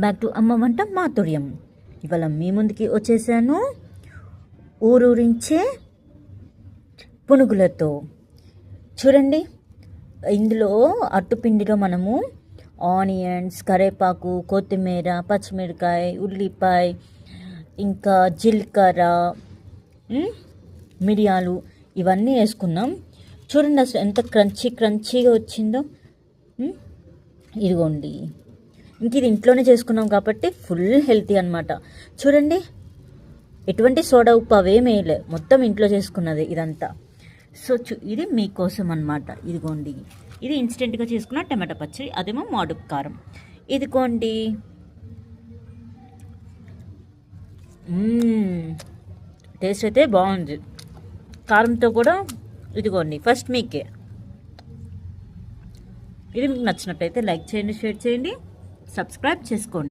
Back to అమ్మ వంట మాధుర్యం. ఇవాళ మీ ముందుకి వచ్చేసాను ఊరూరించే పునుగులతో. చూడండి, ఇందులో అట్టుపిండిలో మనము ఆనియన్స్, కరివేపాకు, కొత్తిమీర, పచ్చిమిరకాయ, ఉల్లిపాయ, ఇంకా జీలకర్ర, మిరియాలు ఇవన్నీ వేసుకున్నాం. చూడండి అసలు ఎంత క్రంచీగా వచ్చిందో. ఇదిగోండి, ఇంక ఇది ఇంట్లోనే చేసుకున్నాం కాబట్టి ఫుల్ హెల్తీ అనమాట. చూడండి, ఎటువంటి సోడా ఉప్పు అవేమీ వేయలే, మొత్తం ఇంట్లో చేసుకున్నది ఇదంతా. సో ఇది మీకోసం అనమాట. ఇదిగోండి, ఇది ఇన్స్టెంట్గా చేసుకున్న టమాటా పచ్చడి, అదేమో మాడుపు కారం. ఇదిగోండి, టేస్ట్ అయితే బాగుంది కారంతో కూడా. ఇదిగోండి, ఫస్ట్ మీకే. ఇది మీకు నచ్చినట్టయితే లైక్ చేయండి, షేర్ చేయండి, సబ్స్క్రైబ్ చేసుకోండి.